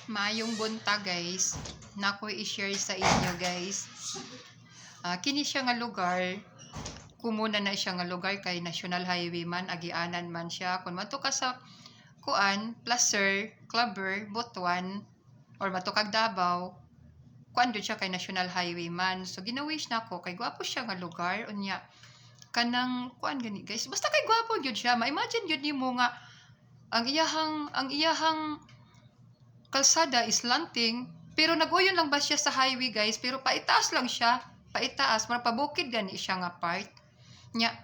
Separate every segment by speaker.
Speaker 1: Maayong bunta guys, nako i-share sa inyo guys. Kini siya nga lugar, kumuna na siya nga lugar kay National Highway man, agianan man siya. Kung mato ka sa kuan, Placer, Clubber, Butuan, or mato kag Davao, kuan dun siya kay National Highway man. So ginawish na ko kay gwapo siya nga lugar unya. Kanang kuan gani guys, basta kay gwapo gyud siya. Ma-imagine gyud nimo nga ang iyahang kalsada is slanting, pero naguyon lang ba siya sa highway guys, pero paitaas lang siya, paitaas, pabukid gani siya nga part nya.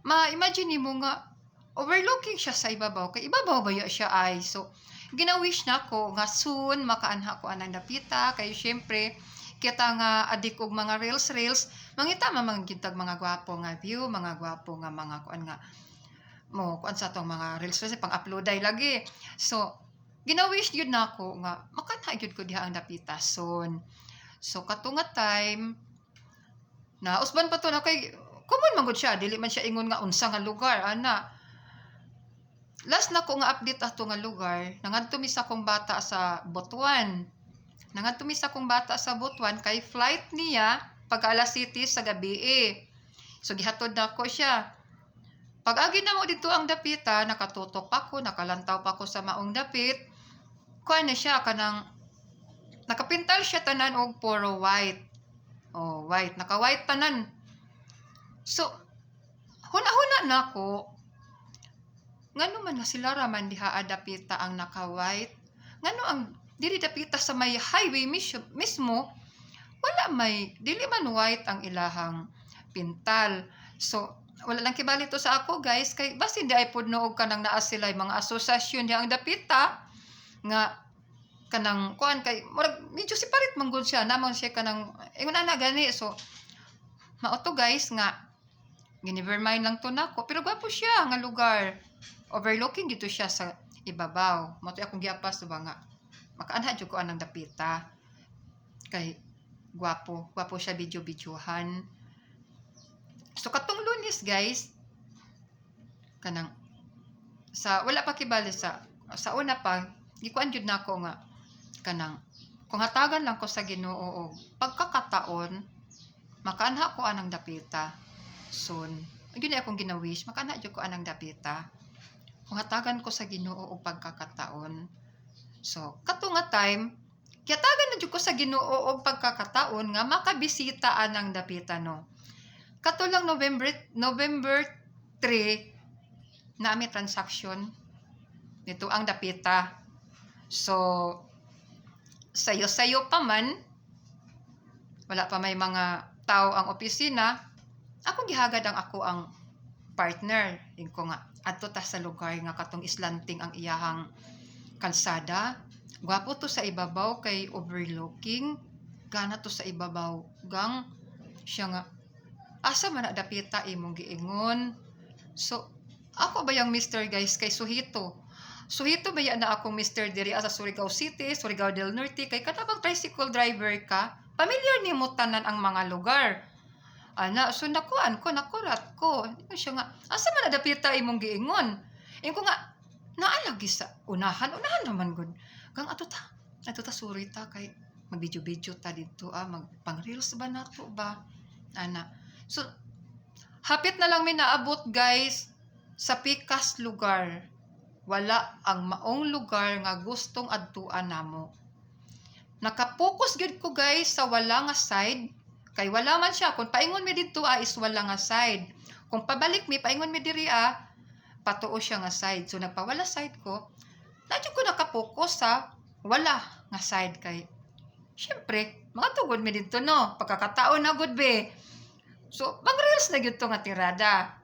Speaker 1: Ma-imagine mo nga overlooking siya sa ibabaw, kay ibabaw ba siya ay. So ginawish na ko nga soon makaanha ko anang dapita, kay syempre kita nga adik og mga reels mangita mga gintag mga gwapo nga view, mga gwapo nga mga kuan nga mo kuan sa tong mga reels kasi pang-uploaday lagi. So ginawish yun na ako nga makanha gyud ko diha ang dapitason. So katunga time na usban pa to na kay common man gud siya, dili man siya ingon nga unsa nga lugar ana. Last na ko nga update ato nga lugar, nangadto mi sa akong bata sa Butuan. Nangadto mi sa akong bata sa Butuan kay flight niya pag alas 7 sa gabi. So gihatod na ko siya. Pag-agi na mo dito ang dapita, nakatutok pa ko, nakalantaw pa ko sa maong dapit. Kuha na siya, kanang nakapintal siya tanan og puro white. Oh, white. Naka-white tanan. So, huna-huna na ako. Ngano man na sila raman diha adapita ang naka-white. Ngano ang dili dapita sa may highway mismo, wala may, dili man white ang ilahang pintal. So, wala lang kibali to sa ako guys, kay basta hindi ay pudno og kanang naa sila mga asosasyon diha ang dapita nga kanang kuan kay murag medyo separate man gud siya, namang siya kanang ingon ana gani. So mao to guys nga gini-vermine lang to nako, pero gwapo siya nga lugar, overlooking dito siya sa ibabaw. Mao to akong giapas ba nga makaanha jud ko anang dapita kay gwapo siya, video-videohan. So katong Lunes guys, kanang sa wala pa kibali sa una pa gikuan jud nako nga kanang kung hatagan lang ko sa Ginoo og pagkakataon makaanha ko anang dapita soon. Gyud akong ginawish, makaanha jud ko anang dapita kung hatagan ko sa Ginoo og pagkakataon. So kato nga time kiyatagan na jud ko sa Ginoo og pagkakataon nga makabisita anang dapita no. Kato lang November 3 na may transaction nito ang dapita. So sayo pa man, wala pa may mga tao ang opisina, akong gihagad ang partner. Din ko nga adto ta sa lugar nga katong islanting ang iyahang kalsada. Gwapo to sa ibabaw kay overlooking, gana to sa ibabaw gang siya nga asa man na dapita imong giingon. So ako ba yung Mr. guys kay Suhito ba yan na akong Mr. diri sa Surigao City, Surigao del Norte, kay kanabang tricycle driver ka, familiar ni mo tanan ang mga lugar. Ana, so nakurat ko. Siya nga, asa man na dapita imong giingon. Ingon ko nga, naalagi sa unahan naman gud. Gang ato ta suri ta kay mag-video ta dito magpang reels ba nato ba? Ana. So hapit na lang may naabot guys sa pikas lugar. Wala ang maong lugar nga gustong adtuan namo. Nakapokus gyud ko guys sa wala nga side, kay wala man siya. Kung paingon mi dito is wala nga side. Kung pabalik mi paingon mi diri patuo siya nga side. So nagpawala side ko, nadyo ko nakapokus sa wala nga side kay syempre mga tugod mi dito no, pagkakataon na gud be. So mag-reels na gyud to nga tirada.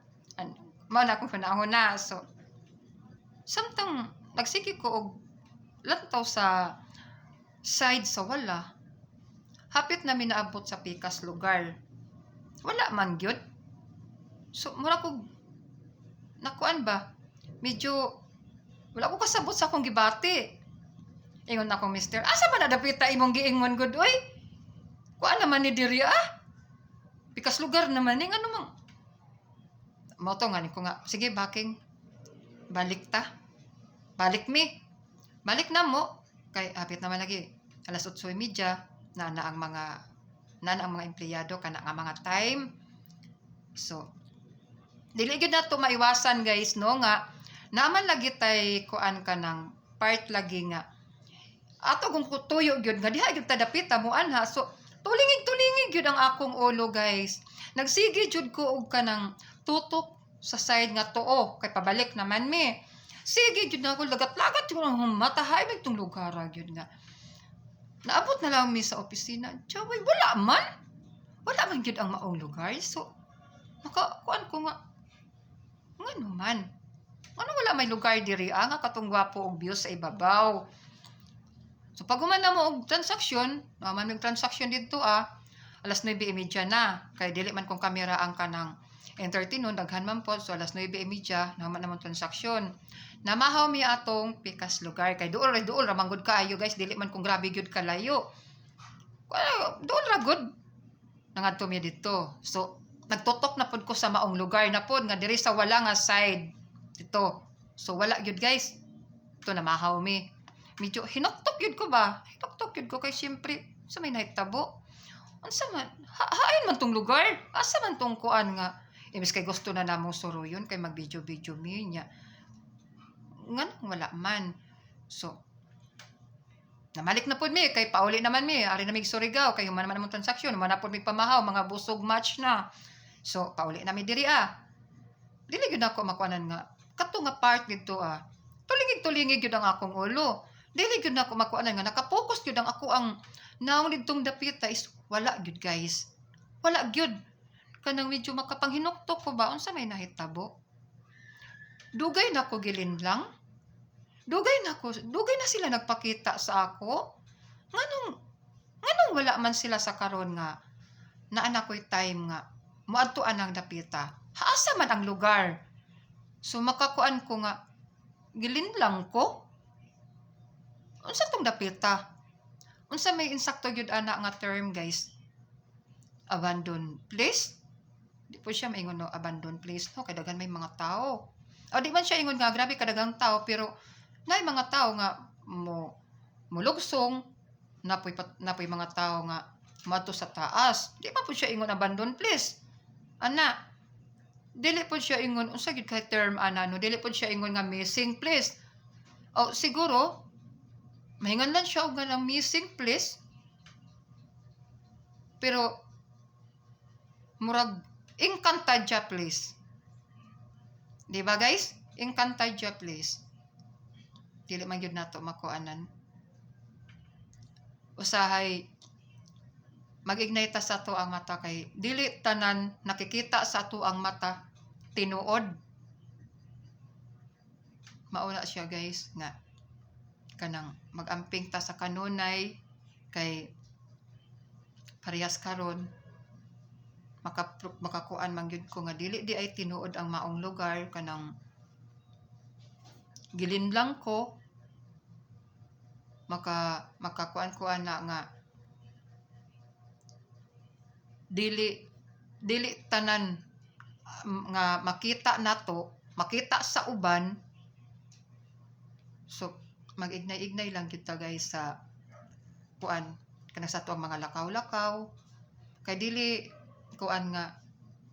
Speaker 1: Mao na akong panahon na. So samtang nagsiki ko og lantaw sa side sa wala, hapit na minaabot sa pikas lugar, wala man gyud. So mura ko nakuan ba, medyo wala ko kasabot sa akong gibati. Ingon akong Mister, asa ba nadapita imong giingon gud oy? Kuan naman ni diri pikas lugar naman ning ano mang mo to nga ko nga sige balik na mo kay hapit naman lagi alas 8:30 na ang mga empleyado kana nga mga time. So dili gyud nato maiwasan guys no nga naman lagi tay kuan ka ng part lagi nga ato kung tuyo gyud nga diha gyud ta dapit mo anha. So tulingig gyud ang akong ulo guys. Nagsige jud ko og kanang tutok sa side nga tuo kay pabalik naman mi. Sige jud na ako lagat-lagat ko nang matahay mig tong lugar gyud nga. Naabot na lang mi sa opisina. Chaway wala man gyud ang maong lugar. So kuan ko nga ngano man. Ano wala may lugar diri nga katong gwapo og view sa ibabaw. So pag humana mo og transaksyon, naman may transaksyon dito alas 9:30 na. Kay dili man kung kamera ang kanang entertain daghan man po. So alas 9:30 naman namon transaksyon. Namahaw mi atong pikas lugar kay duol ra manggod kaayo guys, dili man kung grabe gyud kalayo. Duol ra gud nangadto mi dito. So nagtutok na pod ko sa maong lugar na pod nga diri sa wala nga side dito. So wala gyud guys. Ito namahaw mi. Medyo hinoktok yun ko ba? Hinoktok yun ko kay siyempre sa may nahitabo. Unsa man? Hain man tong lugar. Asa man tong kuan nga. Imbis kay gusto na namong suruyon kay mag-video mi niya. Ngan wala man. So namalik na pod mi kay pauli naman mi. Ari na mig Surigao kay human naman among transaksyon. Human na pod mi pamahaw mga busog match na. So pauli na mi diri Dili gyud ako makuanan nga kato nga part dito Tulingig gyud ang akong ulo. Dili gyud nako makuanan nga naka-focus gyud ang ako ang naong didtong dapita is wala gyud guys. Wala gyud. Kanang medyo makapanghinuktok ko ba unsa may nahitabo. Dugay nako gilinlang. Dugay na sila nagpakita sa ako. Nganong wala man sila sa karon nga naa ko'y time nga moadtuan ang dapita. Haasa man ang lugar. So makakuan ko nga gilinlang ko. Unsa tong dapita? Unsa may insakto gyud ana nga term guys? Abandoned place? Di po siya maingon no abandoned place no kay daghan may mga tao. O di man siya ingon nga grabe kadagang tao pero nay mga tao nga mulugsong napoy mga tao nga moadto sa taas. Di pa po siya ingon abandoned place. Ana, dili po siya ingon unsa gyud kay term ana no dili po siya ingon nga missing place. O siguro mahingan lang siya og ganang missing place. Pero murag Encantadia place. Di ba guys? Encantadia place. Dili man gyud nato makuanan. Usahay mag-ignite sa ato ang mata kay dili tanan nakikita sa ato ang mata tinuod. Mauna siya guys nga kanang mag-amping ta sa kanunay kay parehas karon makakuan man gyud ko nga dili di ay tinuod ang maong lugar kanang gilinlang ko makakuan ko ana nga dili tanan nga makita makita sa uban. So mag-ignay lang kita guys sa kuan kanang sa tuang mga lakaw-lakaw kay dili kuan nga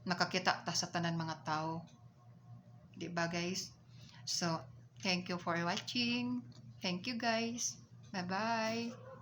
Speaker 1: nakakita ta sa tanan mga tao. Di ba guys? So thank you for watching. Thank you guys. Bye bye.